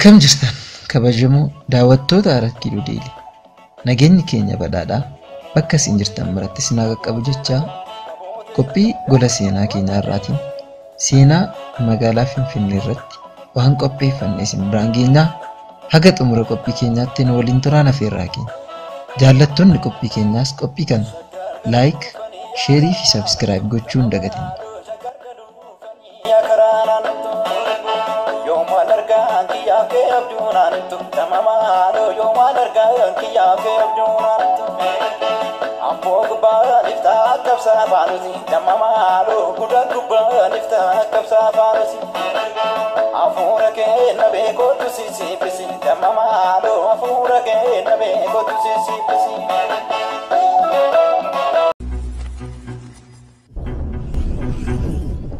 Akkam jirtan kabajamoo daawwattoota Arakkiiluu Deelii. Nageenyi keenya badhaadhaa bakka isin jirtan maratti isin haa qaqqabu jechaa qophii gola seenaa keenyaa irraatiin seenaa magaalaa Finfinnee irratti waan qopheeffannee isin biraan geenyaa haga xumura qophii keenyaatti nu waliin turaan afeerraa keenya. Jaallattoonni qophii keenyaas qophii kana like, share fi subscribe gochuun dagatina.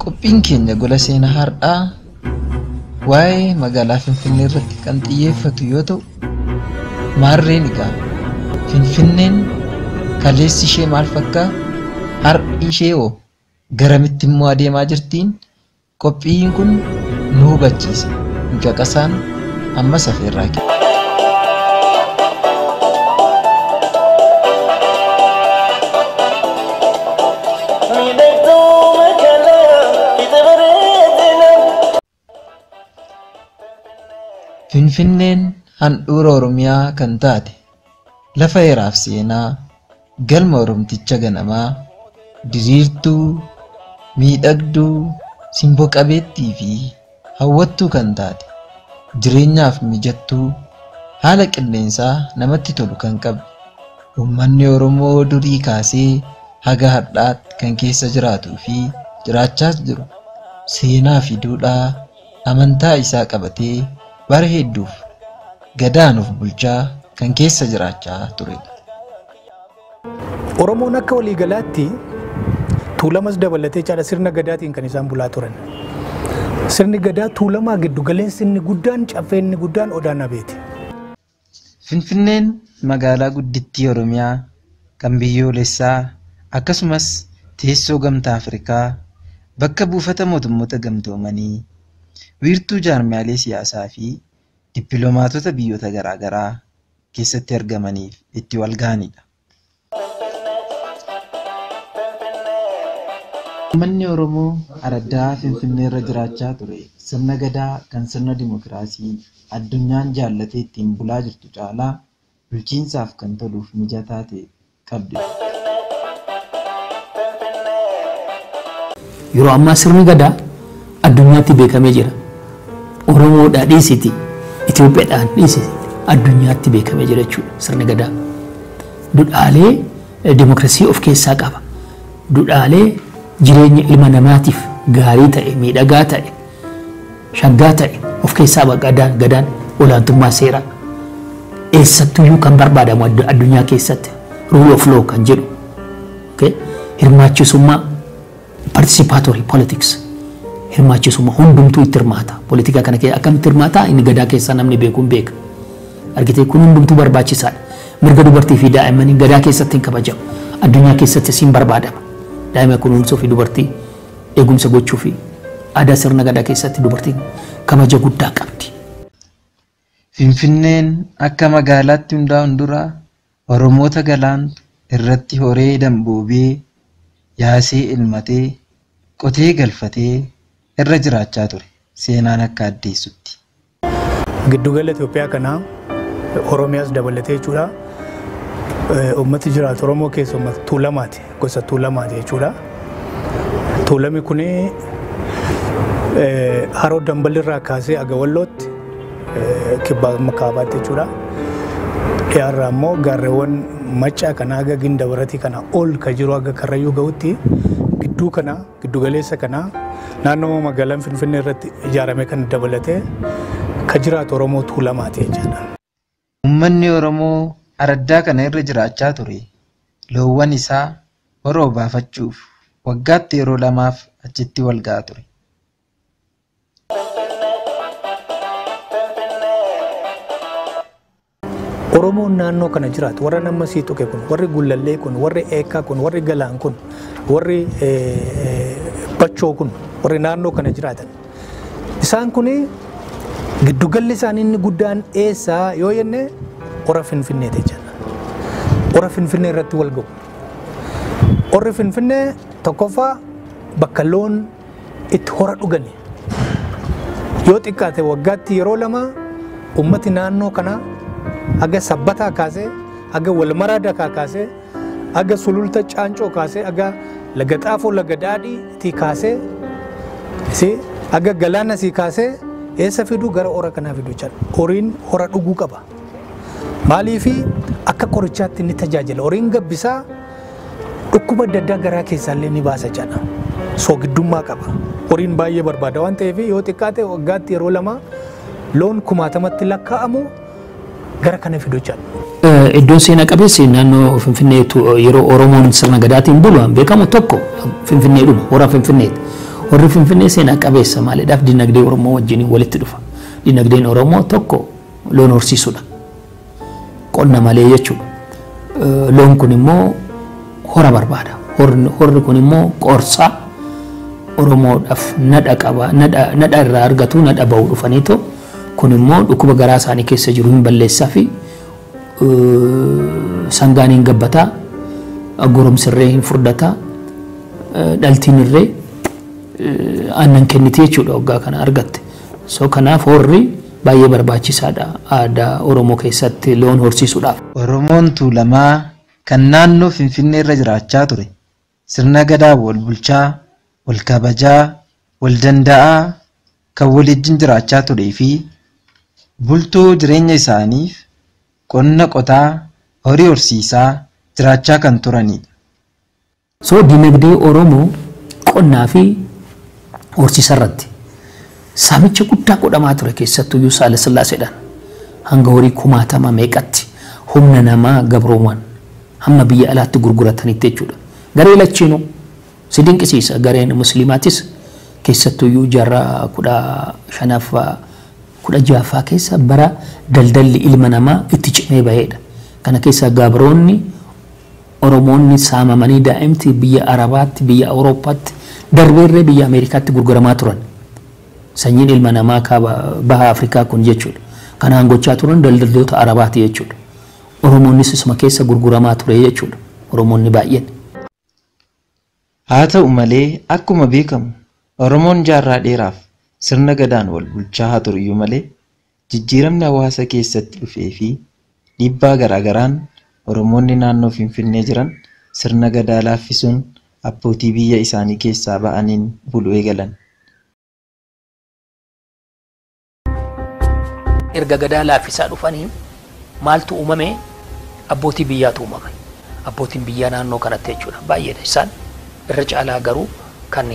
Qophiin keenya gola seenaa har'aa waa'ee magaalaa Finfinnee irratti kan xiyyeeffatu yoo ta'u, maarreen egaa Finfinneen kaleessi ishee maal fakkaa, har'i ishee hoo garamitti immoo adeemaa jirtiin qophiin kun nu hubachiisa. Caqasaan ammas afeerraa keenya. Finfinneen handhuura Oromiyaa kan taate lafa heeraaf seenaa galma Oromticha ganamaa diriirtuu miidhagduu simboo qabeettii fi hawwattuu kan taate jireenyaaf mijattuu haala qilleensaa namatti tolu kan qabdu uummanni Oromoo durii kaasee haga har'aatti kan keessa jiraatuu fi jiraachaas jiru seenaa fi duudhaa amantaa isaa qabatee bara hedduuf gadaanuuf bulchaa kan keessa jiraachaa turedha. Oromoon akka waliigalaatti tuulamas dabalatee caala sirna gadaatiin kan isaan bulaa turan. Sirni gadaa tuulamaa giddu galeensi inni guddaan caffee inni guddaan Odaa Nabeeti. Finfinneen magaalaa guddittii Oromiyaa kan biyyoolessaa akkasumas teessoo gamtaa Afrikaa bakka buufata mootummoota gamtoomanii wiirtuu jaarmiyaalee siyaasaa fi dippiloomaatota biyyoota garaagaraa keessatti argamaniif itti wal gahanidha. Uummanni Oromoo araddaa Finfinnee irra jiraachaa ture sirna gadaa kan sirna dimokiraasii addunyaan jaallatee ittiin bulaa jirtu caalaa bulchiinsaaf kan toluuf mijataa ta'e qabdi. Yeroo ammaa sirni gadaa addunyaatti beekamee jira. Oromoodhaa dhiisiti, Itoophiyaadhaan dhiisiti addunyaatti beekamee jira jechuudha sirni gadaa. Duudhaalee dimokiraasii of keessaa qaba. Duudhaalee jireenya ilma namaatiif gaarii ta'e, miidhagaa ta'e, shaggaa ta'e of keessaa gadaan olaantummaa seeraa eessattuyyuu kan barbaadamu addunyaa keessatti rule of law kan jedhu hirmaachisummaa participatory politics hirmaachisummaa hundumtuu itti hirmaata. Politika kana keessa akkamitti hirmaata inni gadaa keessaa namni beekuun beeka. Argitee kun hundumtuu barbaachisaadha. Mirga dubartii fi daa'immanii gadaa keessatti hin kabajamu. Addunyaa keessatti siin barbaadama. Daa'ima kunuunsuu fi dubartii eegumsa gochuu fi aadaa sirna gadaa keessatti dubartiin kabaja guddaa qabdi. Finfinneen akka magaalaatti hundaa'uun dura Oromoota galaan irratti horee damboobee yaasee ilmatee qotee galfatee irra jiraachaa ture seenaan akka addeessutti. Giddugala Itoophiyaa kanaa Oromiyaas dabalatee jechuudha. Uummati jiraatu Oromoo keessa uummata tuulamaati, gosa tuulamaati jechuudha. Tuulami kuni haroo Dambalirraa kaasee aga Wallootti kibbaa makaabaatti jechuudha. Dhiyaarraa immoo gaarreewwan Maccaa kana aga Gindabaratii kana ol ka jiru aga Karrayyuu ga'utti gidduu kana giddugaleessa kana naannoo magaalaan Finfinnee irratti ijaarame kan dabalatee ka jiraatu Oromoo tuulamaati jechuudha. Uummanni Oromoo araddaa kana irra jiraachaa ture loowwan isaa horoo baafachuuf waggaatti yeroo lamaaf achitti wal ga'a ture. Oromoon naannoo kana jiraatu warra nama sii tuqe kun warri Gullallee kun warri Eekaa kun warri Galaan kun warri Bachoo kun warri naannoo kana jiraatan isaan kun Giddugalli isaanii inni guddaan eessaa yoo jenne hora Finfinneeti jenna. Hora Finfinnee irratti wal ga'u. Horri Finfinnee tokkoffaa bakka loon itti hora dhugani. Yoo xiqqaate waggaatti yeroo lama ummati naannoo kana aga sabbataa kaasee aga walmaraada kaasee aga sululta caancoo kaasee aga laga xaafoo laga daadhii kaasee aga galaana si kaasee eessa fiduu gara hora kanaa fiduu jira. Horiin hora dhuguu qaba. Maaliifi akka qorichaatti inni tajaajila. Horiin gabbisaa dhukkuba adda addaa garaa keessaallee ni baasa jira. Soogidummaa qaba. Horiin baay'ee barbaada waan ta'eef yoo xiqqaate waggaatti yeroo lama loon 1000tti lakkaa'amu gara kana fiduu jira. Iddoon seenaa qabeessi naannoo Finfinneetu yeroo Oromoon sirna gadaatiin bulu beekamu tokko Finfinneedhuma hora Finfinneeti. Horri Finfinnee seenaa qabeessa maaliidhaaf dinagdee Oromoo wajjin walitti dhufa. Dinagdeen Oromoo tokko loon horsiisudha. Qonna malee jechuudha. Loon kun immoo hora barbaada. Horri kun immoo qorsaa Oromoodhaaf nadha qaba. Nadha irraa argatu nadha ba'uu dhufaniitu kun immoo dhukkuba garaa isaanii keessa jiru hin balleessaa fi sangaan hin gabbataa, goromsirree hin furdataa, dhaltiin irree aannan kenniti jechuudha waggaa kana argatte. So kanaaf horri baay'ee barbaachisaadha aadaa Oromoo keessatti loon horsiisuudhaaf. Oromoon Tuulamaa kan naannoo Finfinnee irra jiraachaa ture sirna gadaa wal bulchaa, wal kabajaa, wal danda'aa kan waliin jiraachaa turee fi bultoo jireenya isaaniif qonna qotaa, horii horsiisaa jiraachaa kan turanidha. So dinagdee Oromoo qonnaa fi horsiisa irratti saamicha guddaa godhamaa ture keessattuu iyyuu Haayile Sillaaseedhaan hanga horii 1000 meeqatti humna namaa gabrooman hamma biyya alaatti gurguratanitti jechuudha. Garee lachiinuu si dinqisiisa gareen musliimaatis keessattuu iyyuu jaarraa 15ffaa 16ffaa keessa bara daldalli ilma namaa itti cimee baheedha. Kana keessa gabroonni Oromoonni saamamanii daa'imti biyya Arabaatti biyya Awurooppaatti darbeerree biyya Ameerikaatti gurguramaa turan. Sanyiin ilma namaa kaaba baha Afrikaa kun jechuudha. Kanaan gochaa turan daldaltoota Arabaati jechuudha. Oromoonnis isuma keessa gurguramaa ture jechuudha. Oromoonni baay'een. Haa ta'u malee akkuma beekamu Oromoon jaarraa dheeraaf sirna gadaan wal bulchaa haa turuyyuu malee jijjiiramni hawaasa keessatti dhufee fi dhiibbaa garaagaraan Oromoonni naannoo Finfinnee jiran sirna gadaa laaffisuun abbootii biyya isaanii keessaa ba'aniin buluu eegalan. Erga gadaa laaffisaa dhufanii maaltu uumame? Abbootii biyyaatu uumame. Abbootiin biyyaa naannoo kanatti jechuudha. Baay'eedha isaan irra caalaa garuu kan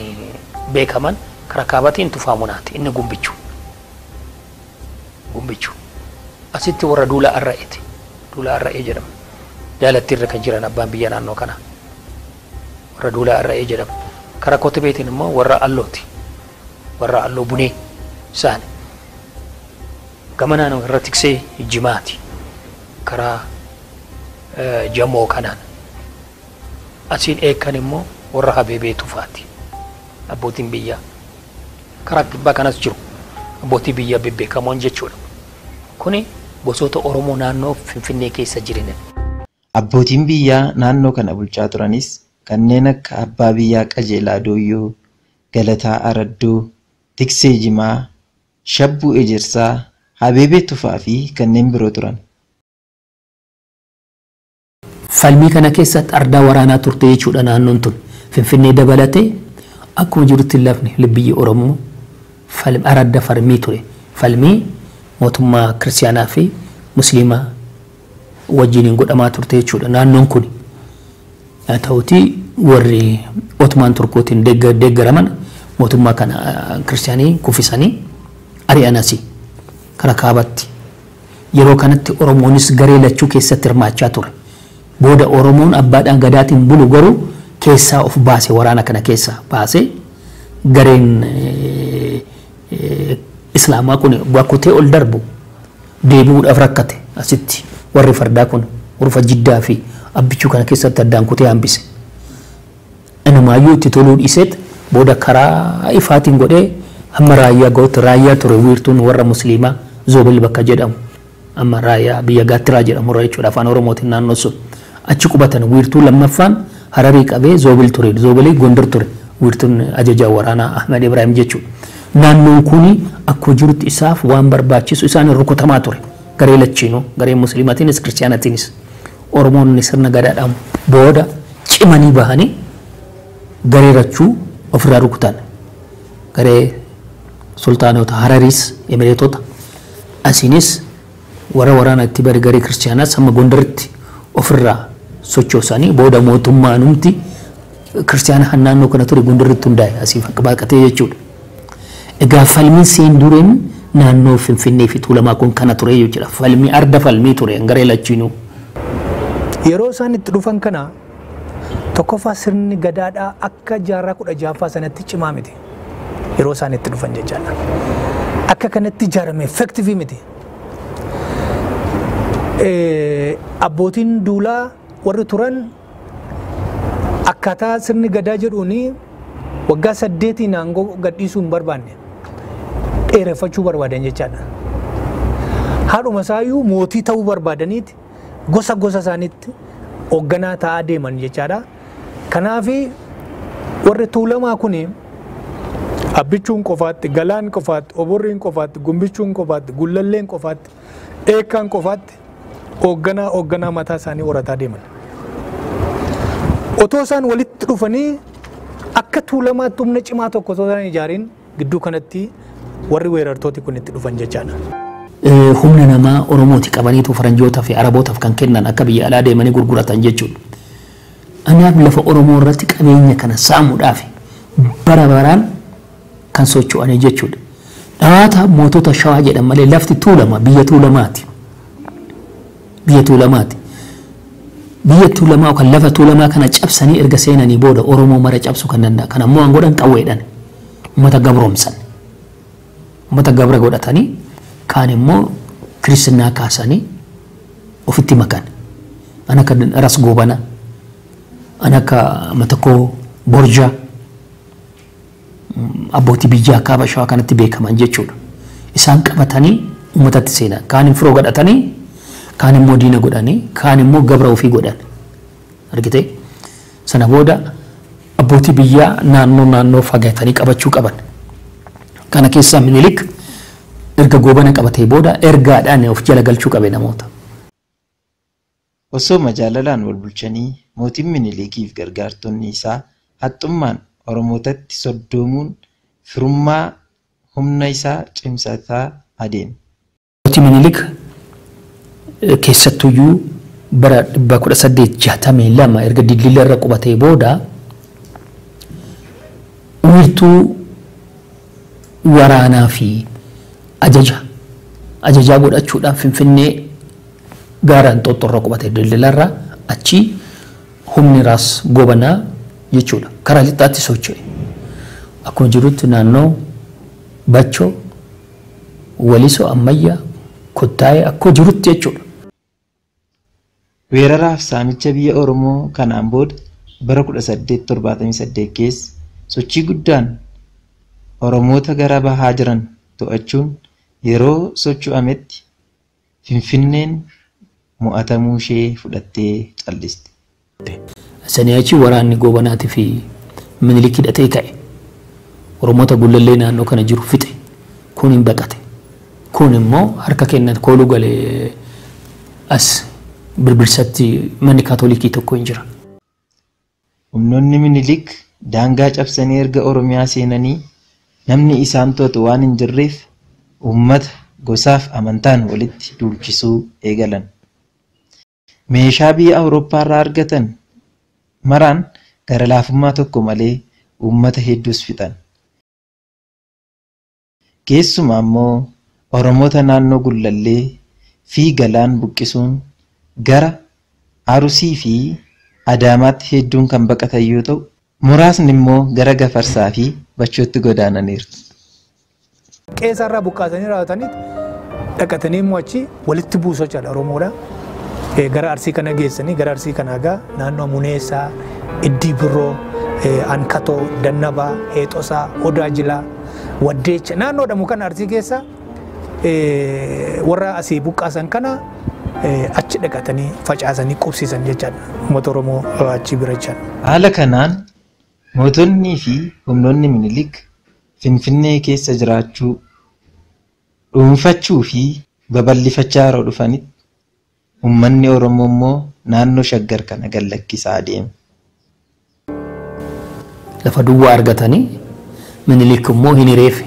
beekaman karaa kaabatiin Tufaamunaati inni Gumbichuu. Gumbichuu. Asitti warra Duulaa Arra'eeti. Duulaa Arra'ee jedhama. Jaalatti irra kan jiran abbaan biyya naannoo kana. Warra Duulaa Arra'ee jedhama. Karaa Kotibeetiin immoo warra Allooti. Warra Alloo Bunee isaani. Gamanaan irra tiksee Jimaati. Karaa Jamoo kanaan. Asiin eekan immoo warra Habeebee Tufaati. Abbootiin biyyaa. Karaa kibbaa kanas jiru. Abbootii biyyaa bebbeekamoon jechuudha. Kuni gosoota Oromoo naannoo Finfinnee keessa jiran. Abbootiin biyyaa naannoo kana bulchaa turanis kanneen akka abbaa biyyaa Qajeelaa Dooyyoo, Galataa Araddoo, Tiksee Jimaa, Shabbuu Ejersaa, Habeebee Tufaa fi kanneen biroo turan. Falmii kana keessatti ardaa waraanaa turte jechuudha naannoon tun. Finfinnee dabalatee akkuma jirutti lafni biyyi Oromoo aradda falmii ture. Falmii mootummaa kiristaanaa fi musliimaa wajjiniin godhamaa turte jechuudha naannoon kun. Haa ta'utii warri Ottomaan Turkootiin deeggaraman mootummaa kana kiristaanii kuffisanii ari'anasi karaa kaabatti. Yeroo kanatti Oromoonis garee lachuu keessatti hirmaachaa ture. Booda Oromoon abbaadhaan gadaatiin bulu garuu keessaa of baase waraana kana keessaa baase gareen Islaamaa kun bakkutee ol darbu deebi'uudhaaf rakkate asitti warri fardaa kun urfa Jiddaa fi abbichuu kana keessatti addaan kutee hambise. Inumaayyuu itti toluu dhiiseet booda karaa ifaatiin godhee amma raayyaa gootti raayyaa ture wiirtuun warra musliimaa zoobil bakka jedhamu amma raayyaa biyya gaattiraa jedhamu irra jechuudha afaan oromootiin naannoo sun achi qubatan wiirtuu lammaffaan hararii qabee zoobil ture zoobilii gondar ture wiirtuun ajajaa waraanaa Ahmed Ibrahim jechuudha naannoon kuni akkoo jirutti isaaf waan barbaachisu isaan rukutamaa ture garee lachiinuu garee musliimatiinis kiristaanatiinis oromoonni sirna gadaadhaan booda cimanii bahanii garee rachuu ofirraa rukutan garee sultaanota harariis emireetota asiinis warra waraana itti bari garee kiristaanaas hamma gondaritti ofirraa sochoosanii booda mootummaan humti kiristaana naannoo kana ture gondaritti hundaa'e asiif akka baaqatee jechuudha. Egaa falmiin seen dureen naannoo Finfinnee fi Tuulamaa kun kana ture jechuudha. Falmii arda falmii ture garee lachiinuu. Yeroo isaan itti dhufan kana tokkoffaa sirni gadaadhaa akka jaarraa 16ffaa sanatti cimaa miti. Yeroo isaan itti dhufan jechaadha. Akka kanatti ijaarame effective miti. Abbootiin duulaa warri turan akkaataa sirni gadaa jedhuuni waggaa 8 aangoo gadhiisuu hin barbaanne dheereffachuu barbaadan jechaadha. Haadhuma isaayyuu mootii ta'uu barbaadaniiti gosa gosa isaaniitti hoogganaa ta'aa deeman jechaadha. Kanaaf warri Tuulamaa kuni abbichuun qofaatti, galaan qofaatti, oborriin qofaatti, gumbichuun qofaatti, gullalleen qofaatti, eekkaan qofaatti hoogganaa mataa isaanii horataa deeman. Otoo isaan walitti dhufanii akka Tuulamaatti humna cimaa tokko osoo isaan ijaariin gidduu kanatti warri weerartooti kun itti dhufan jechaadha. Humna namaa Oromooti qabaniitu Faranjootaa fi Arabootaaf kan kennan akka biyya alaa deemanii gurguratan jechuudha. Anaaf lafa Oromoo irratti qabeenya kana saamuudhaaf bara baraan kan socho'anii jechuudha. Dhawaata mootota Shawaa jedhan malee lafti Tuulamaa biyya Tuulamaati. Biyya Tuulamaati. Biyya Tuulamaa kan lafa Tuulamaa kana cabsanii erga seenanii booda Oromoo mara cabsu kan danda'a. Kan ammoo godhan qawweedhaan uummata gabroomsan. Uummata gabra godhatanii kaan immoo kiristinnaa kaasanii ofitti makan. Ana kan ras goobana. Ana ka matakoo borjaa. Abbootii biyyaa kaaba Shawaa kanatti beekaman jechuudha. Isaan qabatanii uummatatti seenan. Kaan firoo godhatanii kaan immoo diina godhanii kaan immoo gabra ofii godhan. Argitee sana booda abbootii biyyaa naannoo fagaatanii qabachuu qaban. Kana keessaa Minilik erga goobana qabatee booda ergaadhaan of jala galchuu qabe namoota. Osoo majaalalaan wal bulchanii mootiin Minilikiif gargaartonni isaa haxxummaan Oromootatti soddoomuun firummaa humna isaa cimsataa adeeme. Mootii Minilik keessattuyyuu bara 1862 erga Dillila irra qubatee booda wiirtuu waraanaa fi ajajaa godhachuudhaaf Finfinnee gaaraan Xoxxorra qubatee Dillila irra achi humni raas gobanaa jechuudha. Karaa lixaatti socho'e. Akkuma jirutti naannoo Bachoo, Walisoo, Ammayyaa, Kottaayee akkuma jirutti jechuudha. Weeraraaf saamicha biyya Oromoo kanaan booda bara 1878 keessa sochii guddaan Oromoota gara bahaa jiran to'achuun yeroo socho'ametti Finfinneen mo'atamuu ishee fudhattee calliste. Sanii achi waraanni goobanaatii fi Minilik hidhatee ka'e. Oromoota gullallee naannoo kana jiru fixe. Kun hin baqate. Kun immoo harka kennan kooluu galee as Birbirsatti manni kaatolikii tokko hin jira. Humnoonni Minilik daangaa cabsanii erga Oromiyaa seenanii namni isaan to'atu waan hin jirreef uummata gosaaf amantaan walitti duulchisuu eegalan. Meeshaa biyya Awurooppaa irraa argatan maraan gara laafummaa tokko malee uummata hedduus fixan. Keessumaa immoo Oromoota naannoo Gullallee fi Galaan buqqisuun gara Arusii fi Adaamaatti hedduun kan baqatan yoo ta'u, muraasni immoo gara Gafarsaa fi Bachootti godaananiiru. Qeesarraa buqqaasanii raawwatanii dhaqatanii immoo achi walitti buusoo jechuudha Oromoodha. Gara Arsii kana geessanii gara Arsii kanaa gaa naannoo Muneessaa, Iddii Birroo, Ankatoo, Dannabaa, Heexosaa, Odaa Jilaa waddeecha naannoodhamu kan Arsii keessa warra asii buqqaasan kana achi dhaqatanii facaasanii qubsiisan jechaadha. Uummata Oromoo achi bira jechaadha. Haala kanaan mootonnii fi humnoonni Minilik Finfinnee keessa jiraachuu dhuunfachuu fi babal'ifachaa yeroo dhufanitti uummanni Oromoo immoo naannoo Shaggar kana gallakkisaa adeema. Lafa duwwaa argatanii Minilik immoo hin hireef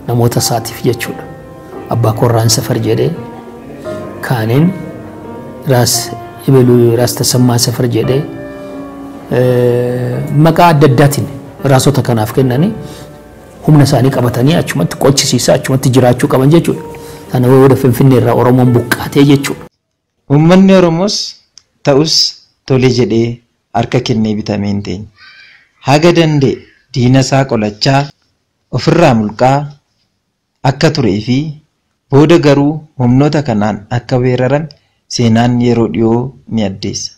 namoota isaatiif jechuudha. Abbaa Korraan Safar jedhee kaaniin Raas Tasammaa Safar jedhee maqaa adda addaatiin raasota kanaaf kennanii humna isaanii qabatanii achumatti qochisiisaa achumatti jiraachuu qaban jechuudha. Sana booda Finfinnee irraa Oromoon buqqaatee jechuudha. Uummanni Oromoos ta'us tole jedhee harka kennee bitamee hin teenye. Haga danda'e diina isaa qolachaa ofirraa mulqaa akka turee fi booda garuu humnoota kanaan akka weeraran seenaan yeroo dhiyoo ni addeessa.